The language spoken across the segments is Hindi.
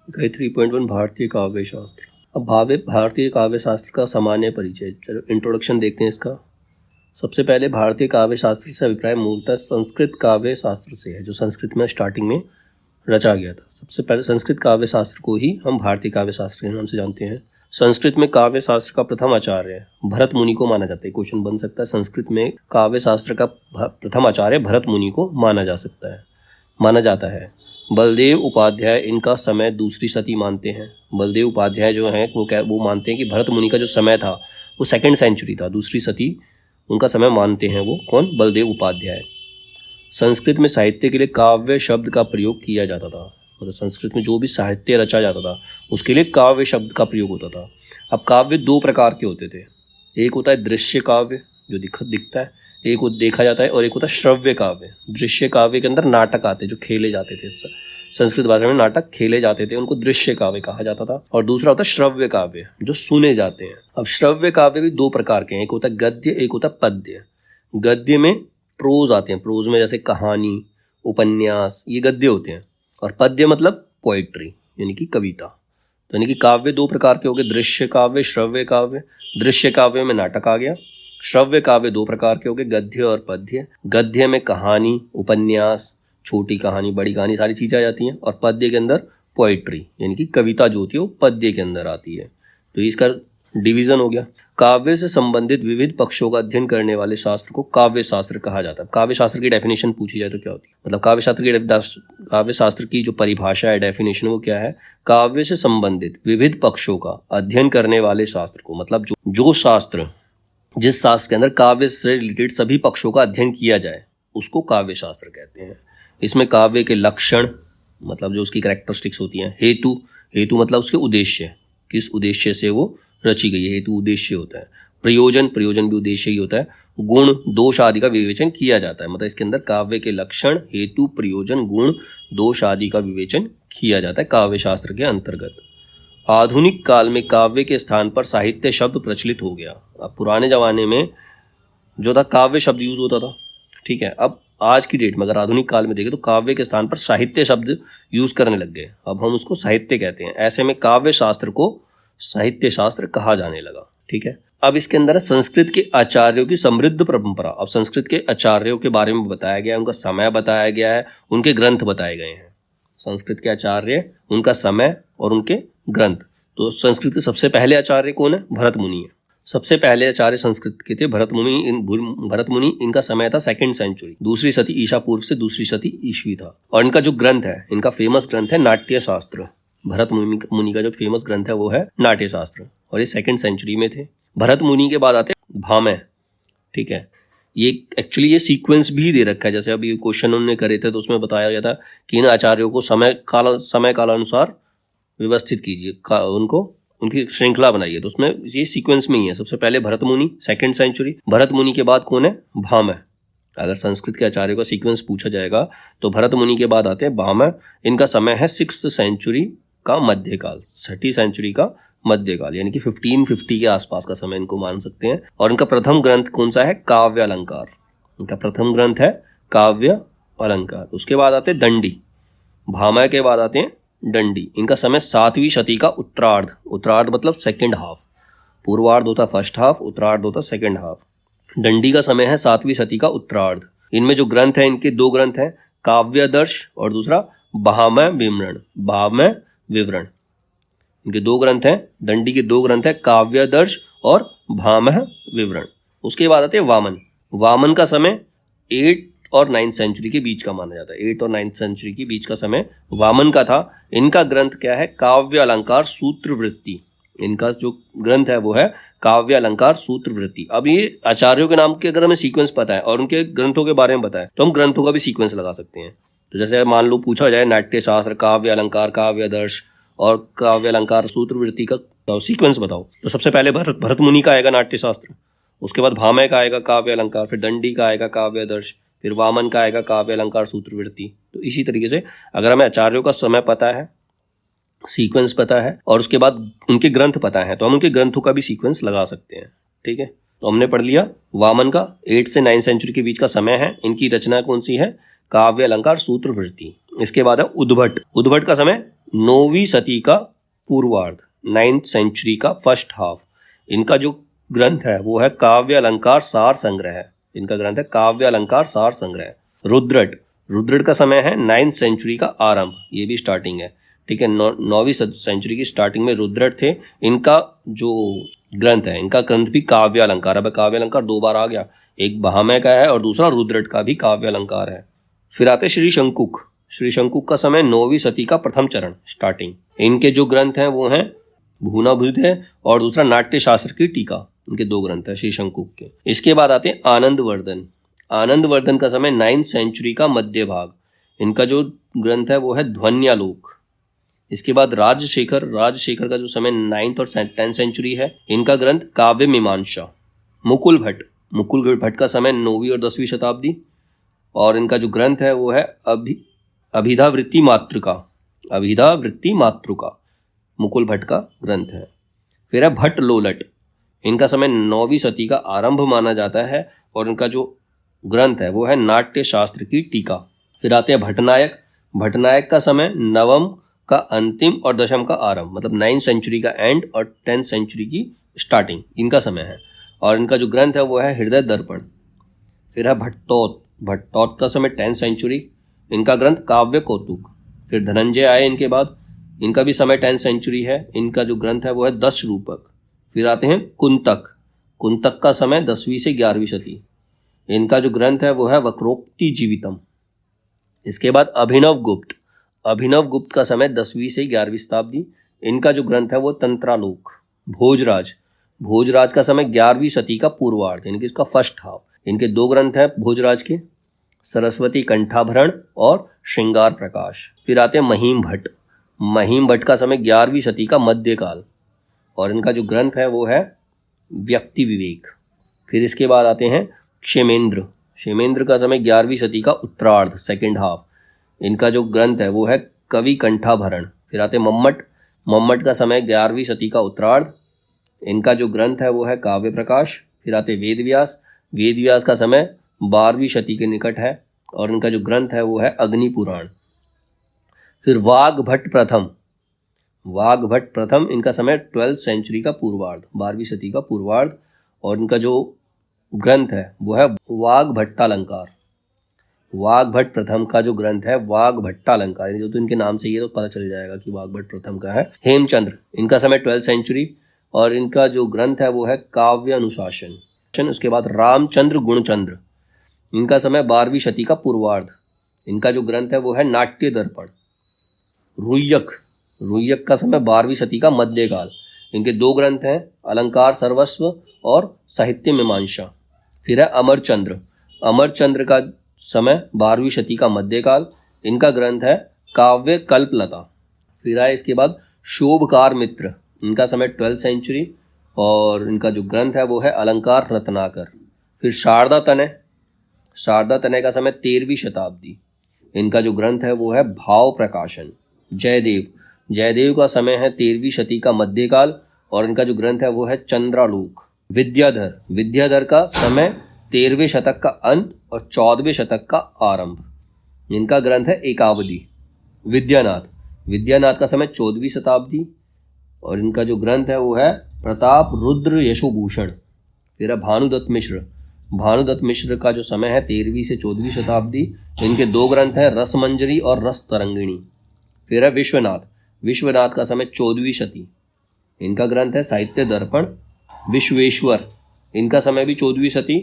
इकाई 3.1 भारतीय काव्य शास्त्र। अब भारतीय काव्य शास्त्र का सामान्य परिचय। चलो इंट्रोडक्शन देखते हैं इसका। सबसे पहले भारतीय काव्य शास्त्र से अभिप्राय मूलतः संस्कृत काव्य शास्त्र से है, जो संस्कृत में स्टार्टिंग में रचा गया था। सबसे पहले संस्कृत काव्य शास्त्र को ही हम भारतीय काव्य शास्त्र के नाम से जानते हैं। संस्कृत में काव्य शास्त्र का प्रथम आचार्य भरत मुनि को माना जाता है। क्वेश्चन बन सकता है, संस्कृत में काव्य शास्त्र का प्रथम आचार्य भरत मुनि को माना जाता है। बलदेव उपाध्याय इनका समय दूसरी शती मानते हैं। बलदेव उपाध्याय जो हैं वो मानते हैं कि भरत मुनि का जो समय था वो 2nd सेंचुरी था, दूसरी शती उनका समय मानते हैं। वो कौन? बलदेव उपाध्याय। संस्कृत में साहित्य के लिए काव्य शब्द का प्रयोग किया जाता था। मतलब संस्कृत में जो भी साहित्य रचा जाता था उसके लिए काव्य शब्द का प्रयोग होता था। अब काव्य 2 प्रकार के होते थे। एक होता है दृश्य काव्य, जो दिखता है, एक वो देखा जाता है, और एक होता है श्रव्य काव्य। दृश्य काव्य के अंदर नाटक आते जो खेले जाते थे। संस्कृत भाषा में नाटक खेले जाते थे, उनको दृश्य काव्य कहा जाता था। और दूसरा होता है श्रव्य काव्य, जो सुने जाते हैं। अब श्रव्य काव्य भी 2 प्रकार के हैं, एक होता है गद्य, एक होता है पद्य। गद्य में प्रोज आते हैं, प्रोज में जैसे कहानी, उपन्यास, ये गद्य होते हैं। और पद्य मतलब पोएट्री, यानी कि कविता। तो यानी कि काव्य 2 प्रकार के हो गए, दृश्य काव्य, श्रव्य काव्य। दृश्य काव्य में नाटक आ गया। श्रव्य काव्य 2 प्रकार के हो गए, गद्य और पद्य। गद्य में कहानी, उपन्यास, छोटी कहानी, बड़ी कहानी, सारी चीजें आ जाती हैं। और पद्य के अंदर पोएट्री, यानी कि कविता जो होती है वो पद्य के अंदर आती है। तो इसका डिवीजन हो गया। काव्य से संबंधित विविध पक्षों का अध्ययन करने वाले शास्त्र को काव्य शास्त्र कहा जाता है। काव्य शास्त्र की डेफिनेशन पूछी जाए तो क्या होती है? मतलब काव्य शास्त्र की जो परिभाषा है, डेफिनेशन, वो क्या है? काव्य से संबंधित विविध पक्षों का अध्ययन करने वाले शास्त्र को, मतलब जो शास्त्र, जिस शास्त्र के अंदर काव्य से रिलेटेड सभी पक्षों का अध्ययन किया जाए, उसको काव्य शास्त्र कहते हैं। इसमें काव्य के लक्षण, मतलब जो उसकी कैरेक्टरिस्टिक्स होती हैं। हेतु मतलब उसके उद्देश्य, किस उद्देश्य से वो रची गई है, हेतु उद्देश्य होता है। प्रयोजन भी उद्देश्य ही होता है। गुण, दोष आदि का विवेचन किया जाता है। मतलब इसके अंदर काव्य के लक्षण, हेतु, प्रयोजन, गुण, दोष आदि का विवेचन किया जाता है काव्य शास्त्र के अंतर्गत। आधुनिक काल में काव्य के स्थान पर साहित्य शब्द प्रचलित हो गया। अब पुराने जमाने में जो था काव्य शब्द यूज होता था, ठीक है। अब आज की डेट में अगर आधुनिक काल में देखें तो काव्य के स्थान पर साहित्य शब्द यूज करने लग गए। अब हम उसको साहित्य कहते हैं। ऐसे में काव्य शास्त्र को साहित्य शास्त्र कहा जाने लगा, ठीक है। अब इसके अंदर संस्कृत के आचार्यों की समृद्ध परंपरा। अब संस्कृत के आचार्यों के बारे में बताया गया है, उनका समय बताया गया है, उनके ग्रंथ बताए गए हैं। संस्कृत के आचार्य, उनका समय और उनके ग्रंथ। तो संस्कृत के सबसे पहले आचार्य कौन है? भरत मुनि है। सबसे पहले आचार्य संस्कृत के थे भरत मुनि। इनका समय था 2nd सेंचुरी, दूसरी शती ईसा पूर्व से दूसरी शती ईस्वी था। और इनका जो ग्रंथ है, इनका फेमस ग्रंथ है नाट्य शास्त्र। भरत मुनि का जो फेमस ग्रंथ है वो है नाट्य शास्त्र, और ये 2nd सेंचुरी में थे। भरत मुनि के बाद आते भामह, ठीक है। ये एक्चुअली ये सीक्वेंस भी दे रखा है। जैसे अभी क्वेश्चन उन्होंने करे थे तो उसमें बताया गया था कि इन आचार्यों को समय कालानुसार व्यवस्थित कीजिए, उनकी श्रृंखला बनाइए। तो उसमें ये सीक्वेंस में ही है। सबसे पहले भरत मुनि, 2nd सेंचुरी। भरत मुनि के बाद कौन है? भामह। अगर संस्कृत के आचार्यों का सीक्वेंस पूछा जाएगा तो भरत मुनि के बाद आते हैं भामह। इनका समय है 6th सेंचुरी का मध्यकाल, 6ठी सेंचुरी का मध्यकाल, यानी कि 1550 के आसपास का समय इनको मान सकते हैं। और इनका प्रथम ग्रंथ कौन सा है? काव्य अलंकार। इनका प्रथम ग्रंथ है काव्य अलंकार। उसके बाद आते हैं दंडी। भामह के बाद आते हैं दंडी। इनका समय 7वीं शती का उत्तरार्ध। उत्तरार्ध मतलब 2nd हाफ। पूर्वार्ध होता 1st हाफ, उत्तरार्ध होता 2nd हाफ। दंडी का समय है 7वीं शती का उत्तरार्ध। इनमें जो ग्रंथ है, इनके 2 ग्रंथ हैं, काव्यादर्श और दूसरा भामह विवरण। इनके 2 ग्रंथ हैं, दंडी के 2 ग्रंथ हैं, काव्यादर्श और भामह विवरण। उसके बाद आते हैं वामन। वामन का समय 8th और 9th सेंचुरी के बीच का माना जाता है। 8th और 9th सेंचुरी के बीच का समय वामन का था। इनका ग्रंथ क्या है? काव्य अलंकार सूत्रवृत्ति। इनका जो ग्रंथ है वो है काव्य अलंकार सूत्रवृत्ति। अब ये आचार्यों के नाम के अगर हमें सीक्वेंस पता है और उनके ग्रंथों के बारे में पता है तो हम ग्रंथों का भी सीक्वेंस लगा सकते हैं। तो जैसे मान लो पूछा जाए नाट्य शास्त्र, काव्य अलंकार, काव्यादर्श और काव्य अलंकार सूत्रवृत्ति का सीक्वेंस बताओ, तो सबसे पहले भरत मुनि का आएगा नाट्य शास्त्र, उसके बाद भामह का आएगा काव्य अलंकार, फिर दंडी का आएगा काव्यादर्श, फिर वामन का आएगा काव्य अलंकार सूत्रवृत्ति। तो इसी तरीके से अगर हमें आचार्यों का समय पता है, सीक्वेंस पता है और उसके बाद उनके ग्रंथ पता है तो हम उनके ग्रंथों का भी सीक्वेंस लगा सकते हैं। ठीक है, तो हमने पढ़ लिया वामन का 8 से 9 सेंचुरी के बीच का समय है। इनकी रचना कौन सी है? काव्य अलंकार सूत्रवृत्ति। इसके बाद है उद्भट। उद्भट का समय 9वीं सदी का पूर्वार्ध, 9th सेंचुरी का फर्स्ट हाफ। इनका जो ग्रंथ है वो है काव्य अलंकार सार संग्रह। इनका ग्रंथ है काव्य अलंकार सार संग्रह। रुद्रट का समय है 9th सेंचुरी का आरंभ, ये भी स्टार्टिंग है, ठीक है। 9वीं सेंचुरी की स्टार्टिंग में रुद्रट थे। इनका जो ग्रंथ है, इनका ग्रंथ भी काव्य अलंकार। अब काव्य अलंकार दो बार आ गया, एक महामय का है और दूसरा रुद्रट का भी काव्य अलंकार है। फिर आते श्री शंकुक का समय 9वीं सदी का प्रथम चरण, स्टार्टिंग। इनके जो ग्रंथ हैं वो हैं भूनाभुध है और दूसरा नाट्य शास्त्र की टीका। इनके दो ग्रंथ है श्री शंकुक के। इसके बाद आते हैं आनंदवर्धन का समय 9th सेंचुरी का मध्य भाग। इनका जो ग्रंथ है वो है ध्वन्यालोक। इसके बाद राजशेखर का जो समय 9th और 10th सेंचुरी है। इनका ग्रंथ काव्य मीमांसा। मुकुल भट्ट का समय 9वीं और 10वीं शताब्दी और इनका जो ग्रंथ है वो है अभिधा वृत्ति मातृका। मुकुल भट्ट का ग्रंथ है। फिर है भट्ट लोलट। इनका समय 9वीं सदी का आरंभ माना जाता है और इनका जो ग्रंथ है वो है नाट्य शास्त्र की टीका। फिर आते हैं भट्टनायक का समय 9वीं का अंतिम और 10वीं का आरंभ, मतलब 9th सेंचुरी का एंड और 10th सेंचुरी की स्टार्टिंग इनका समय है और इनका जो ग्रंथ है वो है हृदय दर्पण। फिर है भट्टोत का समय 10th सेंचुरी। इनका ग्रंथ काव्य कौतुक। फिर धनंजय आए इनके बाद, इनका भी समय 10th सेंचुरी है। इनका जो ग्रंथ है वो है 10 रूपक। फिर आते हैं कुंतक का समय 10वीं से 11वीं सदी। इनका जो ग्रंथ है वो है वक्रोक्ति जीवितम। इसके बाद अभिनव गुप्त का समय 10वीं से 11वीं शताब्दी। इनका जो ग्रंथ है वो तंत्रालोक। भोजराज का समय 11वीं सदी का पूर्वार्ध, यानी कि इसका फर्स्ट हाफ। इनके दो ग्रंथ हैं भोजराज के, सरस्वती कंठाभरण और श्रृंगार प्रकाश। फिर आते हैं महीम भट्ट का समय 11वीं सदी का मध्यकाल और इनका जो ग्रंथ है वो है व्यक्ति विवेक। फिर इसके बाद आते हैं क्षेमेंद्र का समय 11वीं सदी का उत्तरार्ध, सेकेंड हाफ। इनका जो ग्रंथ है वो है कवि कंठाभरण। फिर आते मम्मट का समय 11वीं सदी का उत्तरार्ध। इनका जो ग्रंथ है वो है काव्य प्रकाश। फिर आते वेदव्यास का समय 12वीं सदी के निकट है और इनका जो ग्रंथ है वो है अग्नि पुराण। फिर वाग्भट प्रथम, इनका समय 12th सेंचुरी का पूर्वार्ध, 12वीं सदी का पूर्वार्ध और इनका जो ग्रंथ है वो है वाग्भट्टालंकार। वाग्भट प्रथम का जो ग्रंथ है वाग्भट्टालंकार, जो तो इनके नाम से ये तो पता चल जाएगा कि वाग्भट प्रथम का है। हेमचंद्र, इनका समय 12th सेंचुरी और इनका जो ग्रंथ है वो है काव्य अनुशासन। उसके बाद रामचंद्र गुणचंद्र, इनका समय 12वीं सदी का पूर्वार्ध। इनका जो ग्रंथ है वो है नाट्य दर्पण। रुय्यक का समय 12वीं सदी का मध्यकाल। इनके दो ग्रंथ हैं अलंकार सर्वस्व और साहित्य मीमांसा। फिर है अमरचंद्र का समय 12वीं सदी का मध्यकाल। इनका ग्रंथ है काव्य कल्पलता। फिर है इसके बाद शोभकार मित्र, इनका समय 12th सेंचुरी और इनका जो ग्रंथ है वो है अलंकार रत्नाकर। फिर शारदा तनय का समय 13वीं शताब्दी। इनका जो ग्रंथ है वो है भाव प्रकाशन। जयदेव का समय है 13वीं सदी का मध्यकाल और इनका जो ग्रंथ है वो है चंद्रालोक। विद्याधर का समय 13वें शतक का अंत और 14वें शतक का आरंभ। इनका ग्रंथ है एकावधि। विद्यानाथ का समय 14वीं शताब्दी और इनका जो ग्रंथ है वो है प्रताप रुद्र यशोभूषण। फिर है भानुदत्त मिश्र का जो समय है 13वीं से 14वीं शताब्दी। इनके दो ग्रंथ हैं रसमंजरी और रस तरंगिणी। फिर है विश्वनाथ का समय 14वीं सदी। इनका ग्रंथ है साहित्य दर्पण। विश्वेश्वर, इनका समय भी 14वीं सदी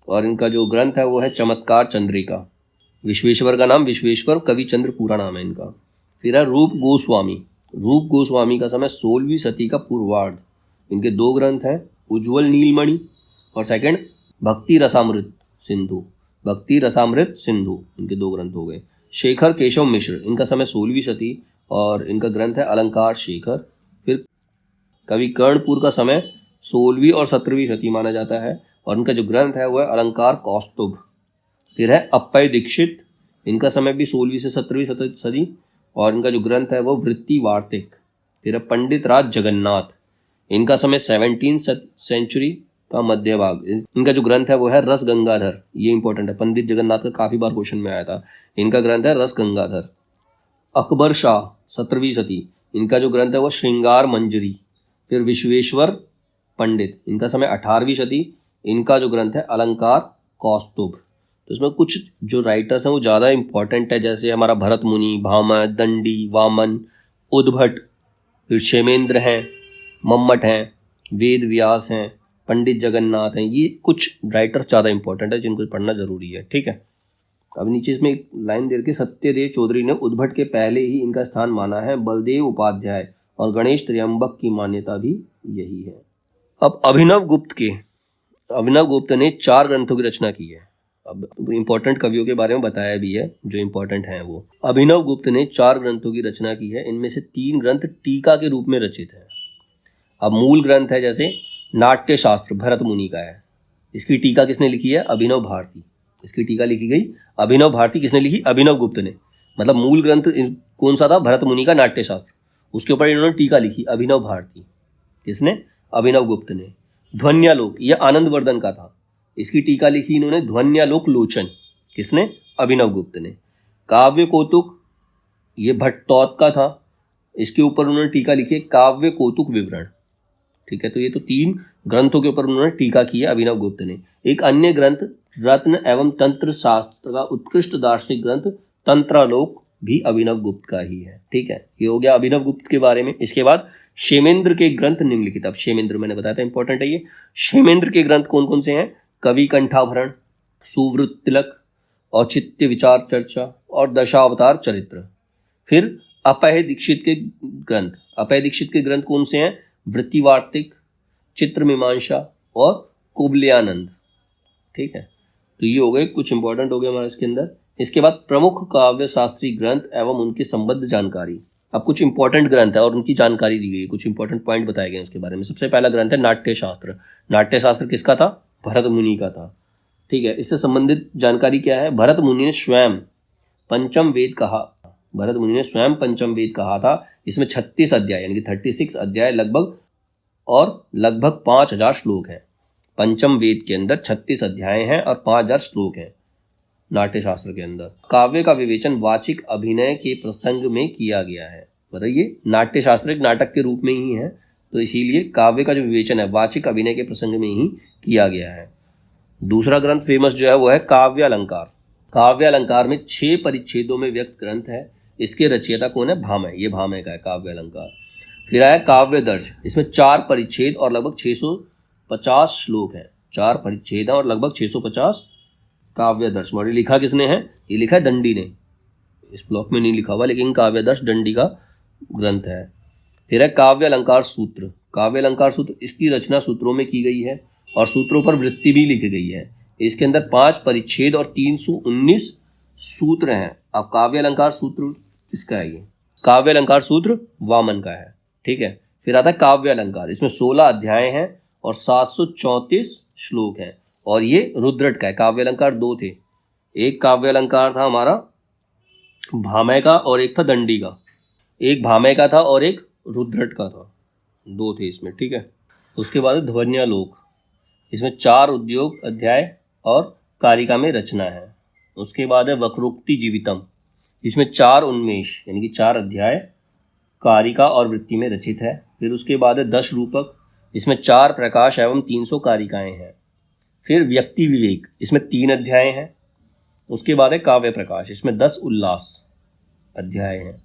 और इनका जो ग्रंथ है वो है चमत्कार चंद्रिका। विश्वेश्वर का नाम विश्वेश्वर कविचंद्र पूरा नाम है इनका। फिर है रूप गोस्वामी का समय 16वीं सदी का पूर्वार्ध। इनके दो ग्रंथ हैं उज्ज्वल नीलमणि और सेकंड भक्ति रसामृत सिंधु। इनके दो ग्रंथ हो गए। शेखर केशव मिश्र, इनका समय 16वीं सदी और इनका ग्रंथ है अलंकार शेखर। फिर कवि कर्णपुर का समय 16वीं और 17वीं सदी माना जाता है और इनका जो ग्रंथ है वह अलंकार कौस्तुभ। फिर है अप्पय दीक्षित, इनका समय भी 16वीं से 17वीं सदी और इनका जो ग्रंथ है वह वृत्ति वार्तिक। फिर है पंडित राज जगन्नाथ, इनका समय 17th सेंचुरी का मध्य भाग। इनका जो ग्रंथ है वो है रस गंगाधर। ये इंपॉर्टेंट है, पंडित जगन्नाथ का काफी बार क्वेश्चन में आया था। इनका ग्रंथ है रस गंगाधर। 17वीं सदी, इनका जो ग्रंथ है वो श्रृंगार मंजरी। फिर विश्वेश्वर पंडित, इनका समय 18वीं सदी, इनका जो ग्रंथ है अलंकार कौस्तुभ। तो इसमें कुछ जो राइटर्स हैं वो ज़्यादा इंपॉर्टेंट है, जैसे हमारा भरत मुनि, भामह, दंडी, वामन, उद्भट, फिर क्षेमेंद्र हैं, मम्मट हैं, वेद व्यास हैं, पंडित जगन्नाथ हैं। ये कुछ राइटर्स ज़्यादा इंपॉर्टेंट है जिनको पढ़ना जरूरी है। ठीक है, अब नीचे इसमें एक लाइन दे रखी, सत्यदेव चौधरी ने उद्भट के पहले ही इनका स्थान माना है। बलदेव उपाध्याय और गणेश त्र्यंबक की मान्यता भी यही है। अब अभिनव गुप्त ने 4 ग्रंथों की रचना की है। अब इंपॉर्टेंट कवियों के बारे में बताया भी है जो इंपॉर्टेंट हैं वो। अभिनव गुप्त ने 4 ग्रंथों की रचना की है। इनमें से 3 ग्रंथ टीका के रूप में रचित है। अब मूल ग्रंथ है जैसे नाट्य शास्त्र भरत मुनि का है, इसकी टीका किसने लिखी है? अभिनव भारती। इसकी टीका लिखी गई अभिनव भारती। किसने लिखी? अभिनव गुप्त ने। मतलब मूल ग्रंथ कौन सा था? भरत मुनि का नाट्य शास्त्र। उसके ऊपर इन्होंने टीका लिखी अभिनव भारती। किसने? अभिनव गुप्त ने। ध्वन्यालोक, यह आनंदवर्धन का था। इसकी टीका लिखी इन्होंने ध्वन्यालोक लोचन। किसने? अभिनव गुप्त ने। काव्य कौतुक, ये भट्टौत का था। इसके ऊपर उन्होंने टीका लिखी है काव्य कौतुक विवरण। ठीक है, तो ये तो 3 ग्रंथों के ऊपर उन्होंने टीका की है अभिनव गुप्त ने। एक अन्य ग्रंथ रत्न एवं तंत्र शास्त्र का उत्कृष्ट दार्शनिक ग्रंथ तंत्रालोक भी अभिनव गुप्त का ही है। ठीक है, ये हो गया अभिनव गुप्त के बारे में। इसके बाद क्षेमेंद्र के ग्रंथ निम्नलिखित। अब क्षेमेंद्र मैंने बताया था इंपॉर्टेंट है ये। क्षेमेंद्र के ग्रंथ कौन कौन से हैं? कवि कंठाभरण, सुवृत तिलक, औचित्य विचार चर्चा और दशावतार चरित्र। फिर अपय दीक्षित के ग्रंथ। अपय दीक्षित के ग्रंथ कौन से हैं? वृत्तिवार्तिक, चित्र मीमांसा और कुबल्यानंद। ठीक है, तो ये हो गए कुछ इंपॉर्टेंट हो गए हमारे इसके अंदर। इसके बाद प्रमुख काव्य शास्त्री ग्रंथ एवं उनकी संबद्ध जानकारी। अब कुछ इंपॉर्टेंट ग्रंथ है और उनकी जानकारी दी गई है, कुछ इंपॉर्टेंट पॉइंट बताए गए इसके बारे में। सबसे पहला ग्रंथ है नाट्य शास्त्र। नाट्य शास्त्र किसका था? भरत मुनि का था। ठीक है, इससे संबंधित जानकारी क्या है? भरत मुनि ने स्वयं पंचम वेद कहा। भरत मुनि ने स्वयं पंचम वेद कहा था। इसमें 36 अध्याय यानी कि 36 अध्याय लगभग 5000 श्लोक हैं। पंचम वेद के अंदर 36 अध्याय हैं और 5000 श्लोक हैं नाट्य शास्त्र के अंदर। काव्य का विवेचन वाचिक अभिनय के प्रसंग में किया गया है। बताइए, नाट्य शास्त्र एक नाटक के रूप में ही है, तो इसीलिए काव्य का जो विवेचन है वाचिक अभिनय के प्रसंग में ही किया गया है। दूसरा ग्रंथ फेमस जो है वो है काव्य अलंकार। काव्य अलंकार में 6 परिच्छेदों में व्यक्त ग्रंथ है। इसके रचयिता कौन है? भामह। ये भामह का है काव्य अलंकार। फिर आया काव्य दर्श। इसमें 4 परिच्छेद और लगभग 650 श्लोक हैं। 4 परिच्छेद और लगभग 650 काव्य दर्श। और ये लिखा किसने है? ये लिखा है दंडी ने। इस ब्लॉक में नहीं लिखा हुआ, लेकिन काव्य दर्श दंडी का ग्रंथ है। फिर है काव्य अलंकार सूत्र। काव्य अलंकार सूत्र, इसकी रचना सूत्रों में की गई है और सूत्रों पर वृत्ति भी लिखी गई है। इसके अंदर 5 परिच्छेद और 319 सूत्र हैं। अब काव्य अलंकार सूत्र किसका है? ये काव्य अलंकार सूत्र वामन का है। ठीक है, फिर आता है काव्य अलंकार। इसमें 16 अध्याय हैं और 734 श्लोक हैं और ये रुद्रट का है। काव्य अलंकार 2 थे। एक काव्य अलंकार था हमारा भामह का और एक था दंडी का। एक भामह का था और एक रुद्रट का था। 2 थे इसमें। ठीक है, उसके बाद ध्वन्यालोक। इसमें 4 उद्योग अध्याय और कारिका में रचना है। उसके बाद है वक्रोक्ति जीवितम। इसमें 4 उन्मेष यानी कि 4 अध्याय कारिका और वृत्ति में रचित है। फिर उसके बाद है 10 रूपक। इसमें 4 प्रकाश एवं 300 कारिकाएं हैं। फिर व्यक्ति विवेक, इसमें 3 अध्याय हैं। उसके बाद है काव्य प्रकाश, इसमें 10 उल्लास अध्याय हैं।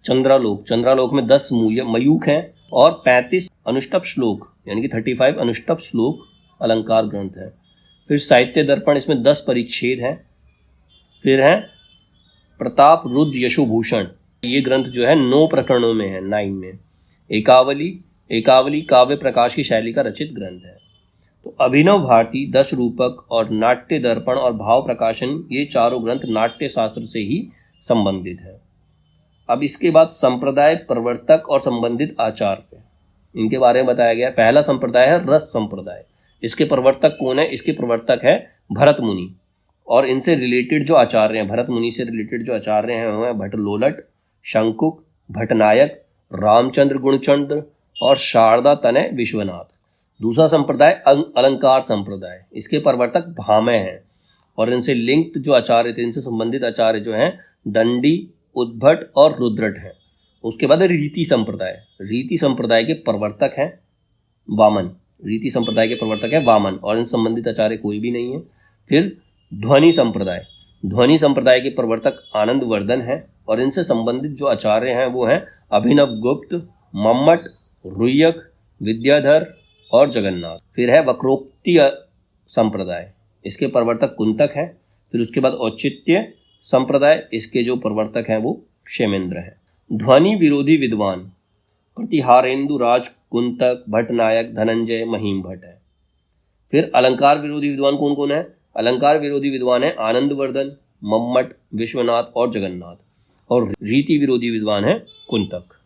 चंद्रालोक, चंद्रालोक में 10 मयूख हैं और 35 अनुष्टप श्लोक यानी कि 35 अनुष्टप श्लोक अलंकार ग्रंथ है। फिर साहित्य दर्पण, इसमें 10 परिच्छेद हैं। फिर है प्रताप रुद्र यशोभूषण। ये ग्रंथ जो है 9 प्रकरणों में है, 9 में। एकावली काव्य प्रकाश की शैली का रचित ग्रंथ है। तो अभिनव भारती, 10 रूपक और नाट्य दर्पण और भाव प्रकाशन, ये चारों ग्रंथ नाट्य शास्त्र से ही संबंधित है। अब इसके बाद संप्रदाय, प्रवर्तक और संबंधित आचार्य, इनके बारे में बताया गया। पहला संप्रदाय है रस संप्रदाय। इसके प्रवर्तक कौन है? इसके प्रवर्तक है भरत मुनि और इनसे रिलेटेड जो आचार्य हैं, भरत मुनि से रिलेटेड जो आचार्य हैं वो हैं भट्टलोलट, शंकुक, भट्टनायक, रामचंद्र गुणचंद्र और शारदा तनय विश्वनाथ। दूसरा संप्रदाय अलंकार संप्रदाय। इसके प्रवर्तक भामह हैं और इनसे लिंक्ड जो आचार्य थे, इनसे संबंधित आचार्य जो हैं दंडी, उद्भट और रुद्रट हैं। उसके बाद रीति संप्रदाय। रीति संप्रदाय के प्रवर्तक हैं वामन। रीति संप्रदाय के प्रवर्तक है वामन और इन संबंधित आचार्य कोई भी नहीं है। फिर ध्वनि संप्रदाय। ध्वनि संप्रदाय के प्रवर्तक आनंद वर्धन है और इनसे संबंधित जो आचार्य हैं वो हैं अभिनव गुप्त, मम्मट, रुय्यक, विद्याधर और जगन्नाथ। फिर है वक्रोक्ति संप्रदाय, इसके प्रवर्तक कुंतक हैं। फिर उसके बाद औचित्य संप्रदाय, इसके जो प्रवर्तक हैं वो क्षेमेंद्र हैं। ध्वनि विरोधी विद्वान प्रतिहारेंदु राज, कुंतक, भट्टनायक, धनंजय, महीम भट्ट है। फिर अलंकार विरोधी विद्वान कौन कौन है? अलंकार विरोधी विद्वान है आनंदवर्धन, मम्मट, विश्वनाथ और जगन्नाथ। और रीति विरोधी विद्वान है कुंतक।